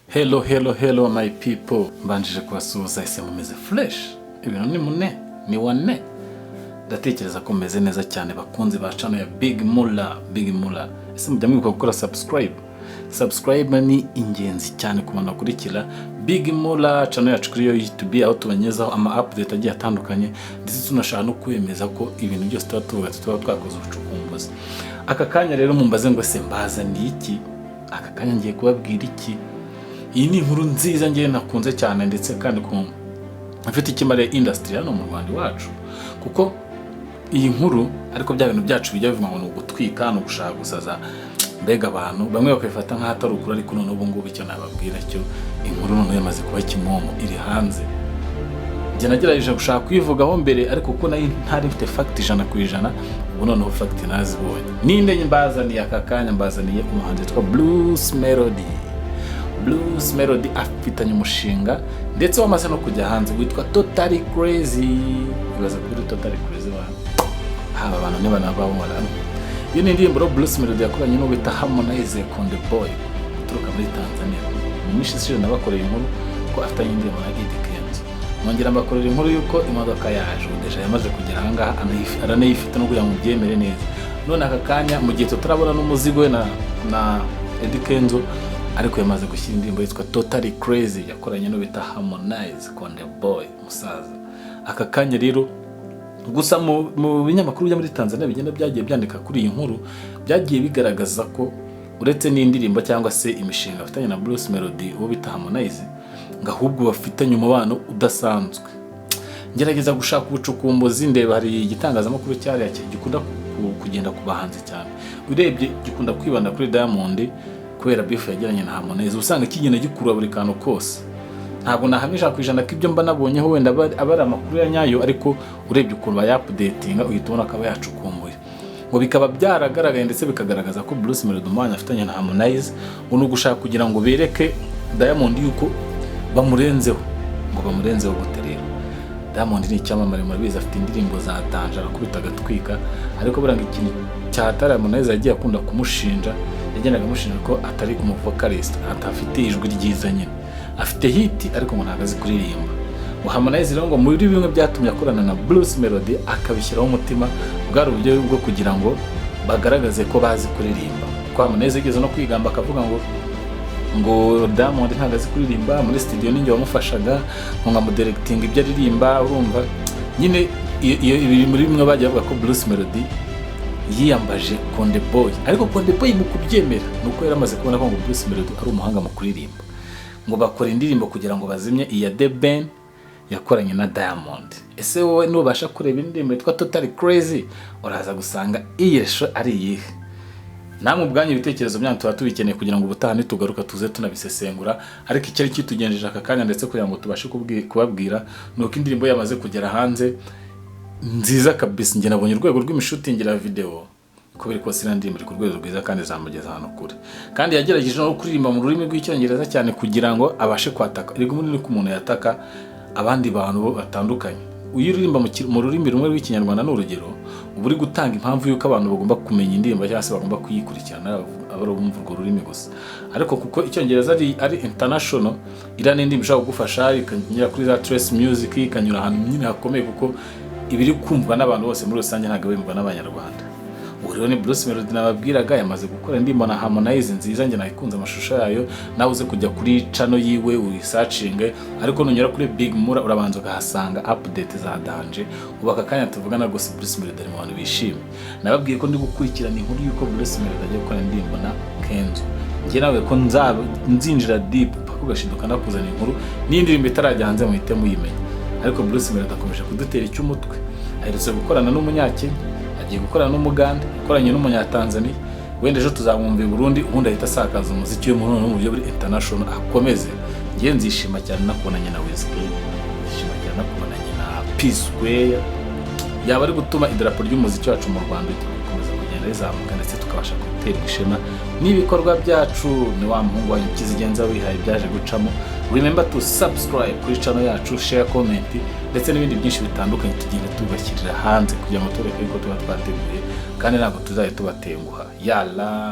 Hello my people, mbanjije kubasuhuza ese mumeze fresh, ibintu ni mune ni wane. Ndatekereza ko meze neza cyane bakunzi ba channel ya Big Mulla. Ese mujya mwibuka gukora subscribe ni ingenzi cyane ku bantu bakurikira Big Mulla channel yacu kuri YouTube, aho tubanyezaho ama update agiye atandukanye ndetse tunashaka no kwemeza ko ibintu byose tuba twakoze ubucukumbuzi. Aka kanya rero mumbaze ngo se mbaza ni iki? Aka kanya ngiye kubabwira iki? Iyi ni inkuru nziza ngiye nakunze cyane ndetse kandi ko afite ikimare industry hano mu Rwanda wacu, kuko iyi nkuru ariko bya bintu byacu bijya bivuga ngo no gutwika no gushaka gusaza mbega abantu bamwe bakayifata nka hatari ukuri, ariko none ubu ngubu icyo nababwira cyo inkuru none yamaze kuba kimomo iri hanze. Nge nagerageje gushaka kuyivugaho mbere, ariko kuko nayo ntari mfite fact 100%, ubu noneho fact nazibonye. Ninde mbazaniye aka kanya? Mbazaniye umuhanzi witwa Blues Melody afitanye umushinga ndetse wamaze no kujya hanze witwa Totally Crazy. Bibaza kuri Totally Crazy haba abantu ne bana babona. Iyo ni indirimbo Blues Melody yakoranye no bita Harmonize Konde Boy uturuka muri Tanzania. Nimishishije nabakoreye inkuru ko afitanye indirimbo na Akomeye. Mwongera mbakorera inkuru yuko imodoka yaje deja yamaze kugera ahangaha, aranayifite no kugira ngo byemere neza. None aka kanya mu gihe tutarabona n'umuzigo we na Akomeye, ariko yamaze gushyira indirimbo yitwa Totally Crazy yakoranye no bita Harmonize Konde Boy musaza. Aka kanya rero gusa mu binyamakuru bya muri Tanzania bigenda byagiye byandika kuri iyi nkuru, byagiye bigaragaza ko uretse n'indirimbo cyangwa se imishinga afitanye na Blues Melody uwo bita Harmonize, ngahubwo bafitanye umubano udasanzwe. Ngerageza gushaka ubucukumbuzi ndeba hari igitangazamakuru cyari gikunda kugenda kubahanze cyane, urebye gikunda kwibanda kuri Diamond kubera beef yagiranye na Harmonize. Usanga kigenda gikurura buri kantu kose. Ntabwo nahamisha kwijana ko ibyo mba nabonyeho wenda abari amakuru ya nyayo, ariko urebye ukuntu ba updatinga uhita ubona ko yacukumbuye. Ngo bikaba byaragaragaye ndetse bikagaragaza ko Blues Melody umwanya afitanye na Harmonize no gushaka kugira ngo bereke Diamond yuko bamurenzeho, ngo bamurenzeho gute rero. Diamond ni icyamamare murabizi, afite indirimbo za danje arakubita agatwika, ariko buranga ikintu cyatari Harmonize yagiye akunda kumushinja, yagendaga amushinja ko atari umuvocalist, atafite ijwi ryiza nyine. Afite hit ariko ngo ntago azi kuririmba. Harmonize rero ngo muri bimwe byatumye akorana na Blues Melody akabishyiraho umutima, bwari uburyo bwo kugira ngo bagaragaze ko bazi kuririmba. Kwa Harmonize yigeze no kwigamba akavuga ngo Diamond ntago azi kuririmba, muri studio ninjye wamufashaga ngo nkamudirecting ibyo aririmba. Urumva nyine iyo ibiri muri bimwe bagiye bavuga ko Blues Melody yiyambaje Konde Boy, ariko Konde Boy mu kubyemera nuko yaramaze kubona ko ngo Blues Melody ari umuhanga mu kuririmba. Ngo bakora indirimbo kugira ngo bazimye iya The Ben yakoranye na Diamond. Ese wowe nubasha kureba indirimbo yitwa Totally Crazy uraza gusanga iyesho ari iyihe? Namwe ubwanyu ibitekerezo byanyu tuba tubikeneye kugira ngo ubutaha nitugaruka tuze tunabisesengura, ariko icyari kitugenjeje aka kanya ndetse kugira ngo tubashe kubabwira nuko indirimbo yamaze kugera hanze nziza kabisa. Nge nabonye urwego rw'imishutingira video kubera ko sinandirimbo ku rwego rwiza kandi zamugeza hano kure, kandi yagerageje no kuririmba mu rurimi rw'icyongereza cyane kugira ngo abashe kwataka. Iri gumunini ko umuntu yataka abandi bantu batandukanye. Uyiririmba mu rurimi rumwe rw'ikinyarwanda n'urugero uburi gutanga impamvu yuko abantu bagomba kumenya indirimbo cyangwa se bagomba kuyikurikirana abaro bumva urwo rurimi gusa. Ariko kuko icyongereza ari international, ira n'indimi ishaka kugufasha ikanyura kuri za trace music, ikanyura ahantu nyine hakomeye, kuko ibiri kumvwa n'abantu bose muri rusange ntabwo bimvwa n'abanyarwanda. Rero ni Blues Melody nababwiraga yamaze gukora indirimbo na Harmonize nziza, nge nayikunze amashusho yayo. Nawe uze kujya kuri channel yiwe uyisearchinge, ariko nunyura kuri Big Mulla urabanza ukahasanga update za danje. Ubaka kanya tuvugana rwose Blues Melody ari mu bantu bishimye. Nababwiye ko ndi gukurikirana inkuru yuko Blues Melody agiye gukora indirimbo na Kenzo. Nge nawe ko nzinjira deep pako gashiduka nakuzana inkuru n'indirimbo itarajya hanze muhite muyimenya. Ariko Blues Melody akomeje kudutera icy'umutwe. Aherutse gukorana n'umunyakenya, agiye gukorana n'umuganda, akoranye n'umunyatanzania. Wenda ejo tuzamwumva i Burundi, ubundi ahita asakaza umuziki we mu buryo buri international. Akomeze ngiye nzishima cyane nakubonanye na Wizkid, nzishima cyane nakubonanye na Peace Square. Yaba ari gutuma idarapo ry'umuziki wacu mu Rwanda gikomeza kugenda rizamuka ndetse tukabasha gutera ishema n'ibikorwa byacu. Ni wa muhungu wanyu kizigenza wihaye byaje gucamo. Remember to subscribe kuri channel yacu, share, comment ndetse n'ibindi byinshi bitandukanye tugenda tubashyirira hanze kugira ngo tureke ko tuba twateguye kandi ntabwo tuzaye tubatenguha. Yalla.